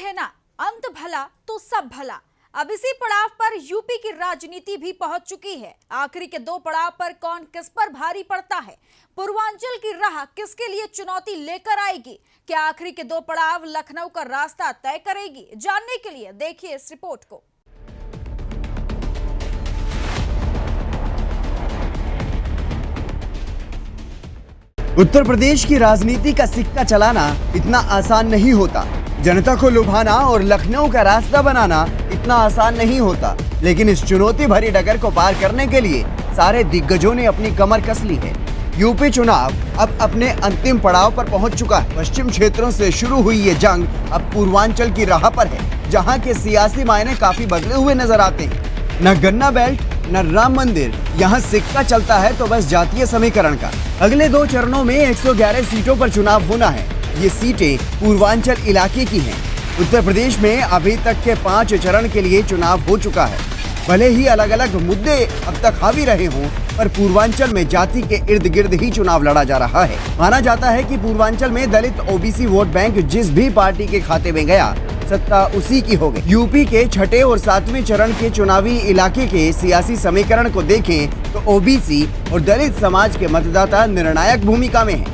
है ना, अंत भला तो सब भला। अब इसी पड़ाव पर यूपी की राजनीति भी पहुंच चुकी है। आखिरी के दो पड़ाव पर कौन किस पर भारी पड़ता है, पूर्वांचल की राह किसके लिए चुनौती लेकर आएगी, क्या आखिरी के दो पड़ाव लखनऊ का रास्ता तय करेगी? जानने के लिए देखिए इस रिपोर्ट को। उत्तर प्रदेश की राजनीति का सिक्का चलाना इतना आसान नहीं होता। जनता को लुभाना और लखनऊ का रास्ता बनाना इतना आसान नहीं होता। लेकिन इस चुनौती भरी डगर को पार करने के लिए सारे दिग्गजों ने अपनी कमर कस ली है। यूपी चुनाव अब अपने अंतिम पड़ाव पर पहुंच चुका है। पश्चिम क्षेत्रों से शुरू हुई ये जंग अब पूर्वांचल की राह पर है, जहां के सियासी मायने काफी बदले हुए नजर आते हैं। न गन्ना बेल्ट न राम मंदिर, यहाँ सिक्का चलता है तो बस जातीय समीकरण का। अगले दो चरणों में 111 सीटों पर चुनाव होना है। ये सीटें पूर्वांचल इलाके की हैं। उत्तर प्रदेश में अभी तक के 5 चरण के लिए चुनाव हो चुका है। भले ही अलग अलग मुद्दे अब तक हावी रहे हों, पर पूर्वांचल में जाति के इर्द गिर्द ही चुनाव लड़ा जा रहा है। माना जाता है कि पूर्वांचल में दलित ओबीसी वोट बैंक जिस भी पार्टी के खाते में गया, सत्ता उसी की हो गई। यूपी के छठे और 7वें चरण के चुनावी इलाके के सियासी समीकरण को देखें तो ओबीसी और दलित समाज के मतदाता निर्णायक भूमिका में हैं।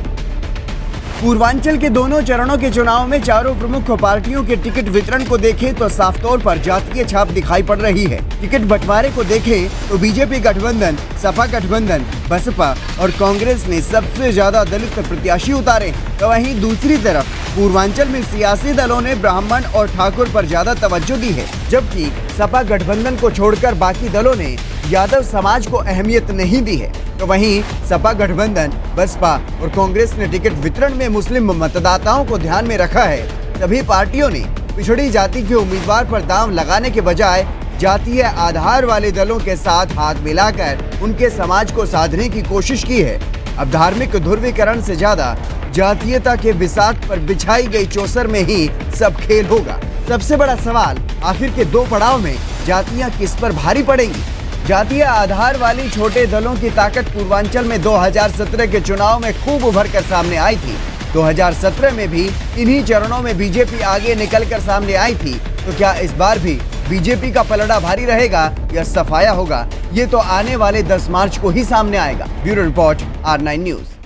पूर्वांचल के दोनों चरणों के चुनाव में चारों प्रमुख पार्टियों के टिकट वितरण को देखें तो साफ तौर पर जातीय छाप दिखाई पड़ रही है। टिकट बंटवारे को देखें तो बीजेपी गठबंधन, सपा गठबंधन, बसपा और कांग्रेस ने सबसे ज्यादा दलित प्रत्याशी उतारे हैं। तो वहीं दूसरी तरफ पूर्वांचल में सियासी दलों ने ब्राह्मण और ठाकुर पर ज्यादा तवज्जो दी है, जबकि सपा गठबंधन को छोड़कर बाकी दलों ने यादव समाज को अहमियत नहीं दी है। तो वहीं सपा गठबंधन, बसपा और कांग्रेस ने टिकट वितरण में मुस्लिम मतदाताओं को ध्यान में रखा है। सभी पार्टियों ने पिछड़ी जाति के उम्मीदवार पर दांव लगाने के बजाय जातीय आधार वाले दलों के साथ हाथ मिलाकर उनके समाज को साधने की कोशिश की है। अब धार्मिक ध्रुवीकरण से ज्यादा जातीयता के बिसात पर बिछाई गई चौसर में ही सब खेल होगा। सबसे बड़ा सवाल, आखिर के दो पड़ाव में जातियां किस पर भारी पड़ेंगी? जातीय आधार वाली छोटे दलों की ताकत पूर्वांचल में 2017 के चुनाव में खूब उभर कर सामने आई थी। 2017 में भी इन्हीं चरणों में बीजेपी आगे निकलकर सामने आई थी। तो क्या इस बार भी बीजेपी का पलड़ा भारी रहेगा या सफाया होगा? ये तो आने वाले 10 मार्च को ही सामने आएगा। Bureau report, R9 news.